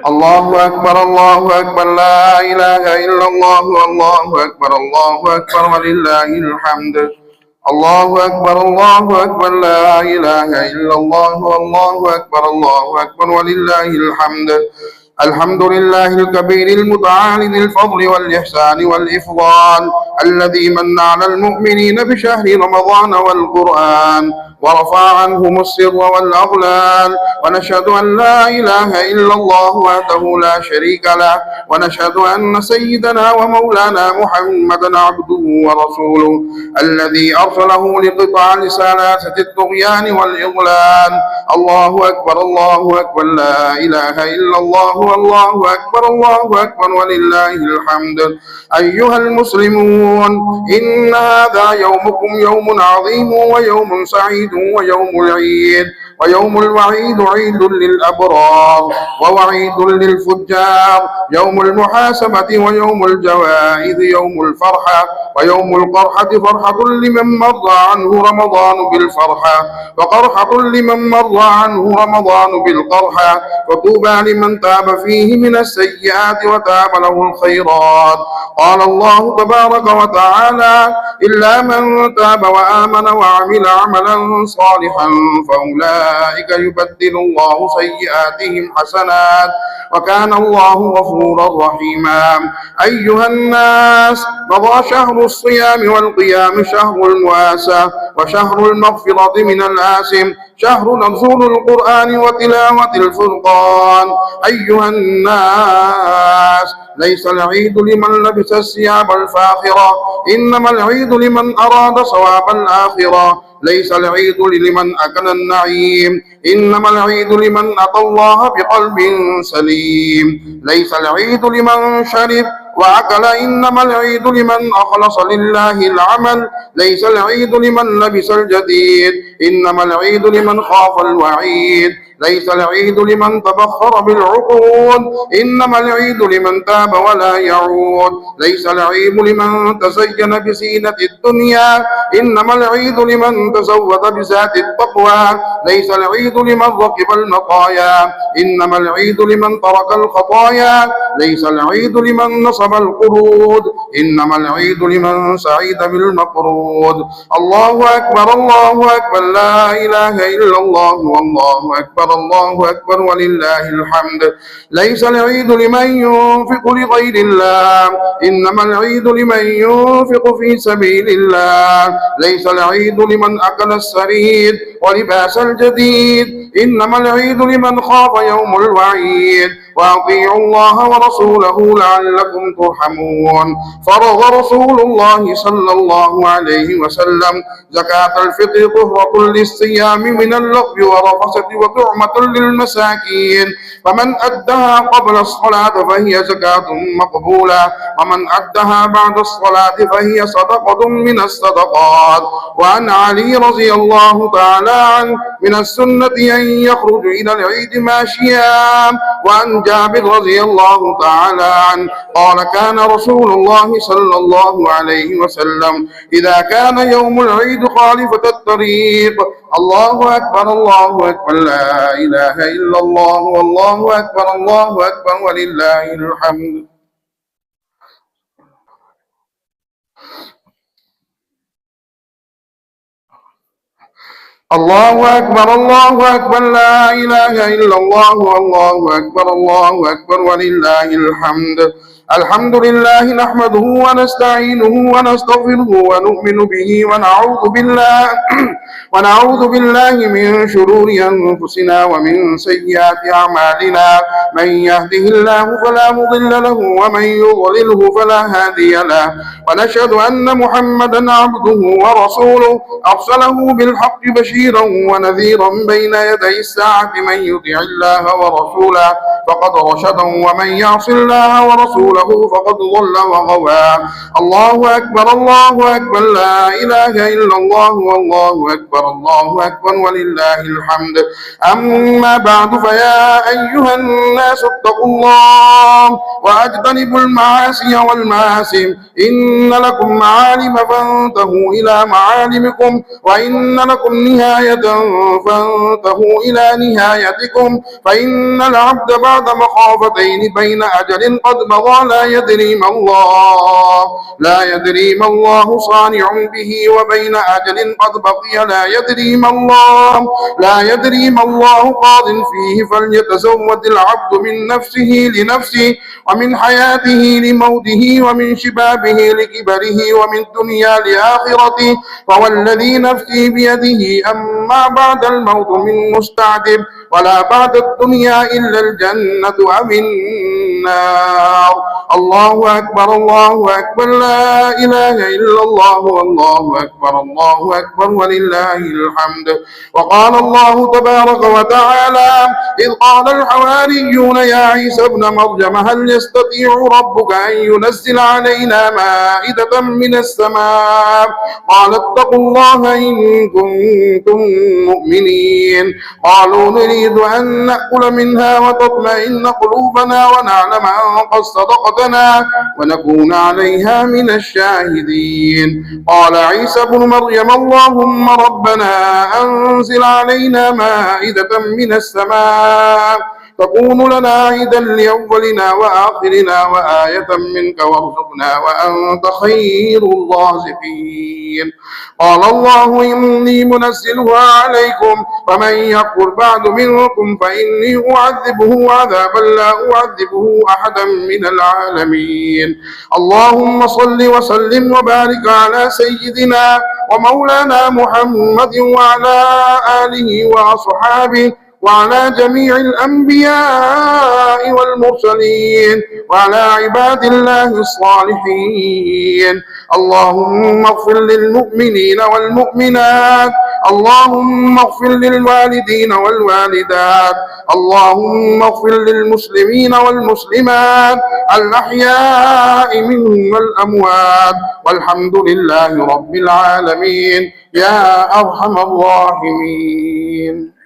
الله أكبر الله أكبر لا إله إلا الله الله أكبر الله أكبر ولله الحمد الله أكبر الله أكبر لا إله إلا الله الله أكبر الله أكبر ولله الحمد الحمد لله الكبير المتعال ذي الفضل والإحسان والإفضال الذي من على المؤمنين بشهر رمضان والقرآن ورفع عنهم السر والأغلال ونشهد أن لا إله إلا الله وحده لا شريك له ونشهد أن سيدنا ومولانا محمدا عبده ورسوله الذي أرسله لقطع رسالات الطغيان والإضلال الله أكبر الله أكبر لا إله إلا الله والله أكبر الله أكبر ولله الحمد أيها المسلمون إن هذا يومكم يوم عظيم ويوم سعيد ويوم العيد ويوم الوعيد عيد للأبرار ووعيد للفجار يوم المحاسبة ويوم الجوائز يوم الفرحة ويوم القرحة فرحة لمن مر عنه رمضان بالفرحة وقرحة لمن مر عنه رمضان بالقرحة وطوبى لمن تاب فيه من السيئات وتاب له الخيرات قال الله تبارك وتعالى إلا من تاب وآمن وعمل عملا صالحا فأولئك يبدل الله سيئاتهم حسنات وكان الله غفورا رحيما أيها الناس مضى شهر الصيام والقيام شهر المواساة وشهر المغفرة من الآثم شهر نزول القرآن وتلاوة الفرقان أيها الناس ليس العيد لمن لبس الثياب الفاخرة إنما العيد لمن أراد صواب الآخرة ليس العيد لمن أكل النعيم إنما العيد لمن أتى الله بقلب سليم ليس العيد لمن شرب وأكل إنما العيد لمن أخلص لله العمل ليس العيد لمن لبس الجديد إنما العيد لمن خاف الوعيد ليس العيد لمن تبخر بالعقود إنما العيد لمن تاب ولا يعود ليس العيد لمن تزين بزينة الدنيا إنما العيد لمن تزود بذات التقوى ليس العيد لمن ركب المطايا إنما العيد لمن ترك الخطايا ليس العيد لمن نصب القرود إنما العيد لمن سعيد بالمقرود الله أكبر الله أكبر لا إله إلا الله والله أكبر الله أكبر ولله الحمد ليس العيد لمن ينفق لغير الله إنما العيد لمن ينفق في سبيل الله ليس العيد لمن أكل السرير ولباس الجديد إنما العيد لمن خاف يوم الوعيد وأطيعوا الله ورسوله لعلكم ترحمون فرض رسول الله صلى الله عليه وسلم زكاة الفطر طهرة للصيام من اللغو والرفثة وطعمة للمساكين فمن أدها قبل الصلاة فهي زكاة مقبولة ومن أدها بعد الصلاة فهي صدقة من الصدقات وعن علي رضي الله تعالى عنه من السنة أن يخرج إلى العيد ماشيا وعن جابر رضي الله تعالى عنه قال كان رسول الله صلى الله عليه وسلم إذا كان يوم العيد خالفة الطريق الله أكبر الله أكبر لا إله إلا الله والله أكبر الله أكبر ولله الحمد الله أكبر الله أكبر لا إله إلا الله والله أكبر الله أكبر ولله الحمد الحمد لله نحمده ونستعينه ونستغفره ونؤمن به ونعوذ بالله من شرور أنفسنا ومن سيئات أعمالنا من يهده الله فلا مضل له ومن يضلله فلا هادي له ونشهد أن محمدا عبده ورسوله أرسله بالحق بشيرا ونذيرا بين يدي الساعة من يطع الله ورسوله فقد رشد ومن يعص الله ورسوله فقد ضل وغوى الله أكبر الله أكبر لا إله إلا الله والله أكبر الله أكبر ولله الحمد أما بعد فيا أيها الناس اتقوا الله واجتنبوا المعاصي والمآثم إن لكم معالم فانتهوا إلى معالمكم وإن لكم نهاية فانتهوا إلى نهايتكم فإن العبد بعد بعد مخافتين بين أجل قد مضى لا يدري ما الله صانع به وبين أجل قد بقي لا يدري ما الله قاض فيه فليتزود العبد من نفسه لنفسه ومن حياته لموته ومن شبابه لكبره ومن دنيا لآخرته فوالذي نفسي بيده أما بعد الموت من مستعجب ولا بعد الدنيا إلا الجنة أو النار. الله أكبر الله أكبر لا إله إلا الله والله أكبر الله أكبر ولله الحمد. وقال الله تبارك وتعالى إذ قال الحواريون يا عيسى ابن مريم هل يستطيع ربك أن ينزل علينا مائدة من السماء قال اتقوا الله إن كنتم مؤمنين قالوا نريد أن نأكل منها وتطمئن قلوبنا ونعلم أن قد صدقتنا ونكون عليها من الشاهدين. قال عيسى ابن مريم اللهم ربنا أنزل علينا مائدة من السماء تكون لنا عيدا لأولنا وآخرنا وآية منك وارزقنا وأنت خير الرازقين. قال الله إني منزلها عليكم فمن يكفر بعد منكم فإني أعذبه عذابا لا أعذبه أحدا من العالمين. اللهم صل وسلم وبارك على سيدنا ومولانا محمد وعلى آله وأصحابه وعلى جميع الأنبياء والمرسلين وعلى عباد الله الصالحين. اللهم اغفر للمؤمنين والمؤمنات اللهم اغفر للوالدين والوالدات اللهم اغفر للمسلمين والمسلمات الأحياء منهم والأموات والحمد لله رب العالمين يا أرحم الراحمين.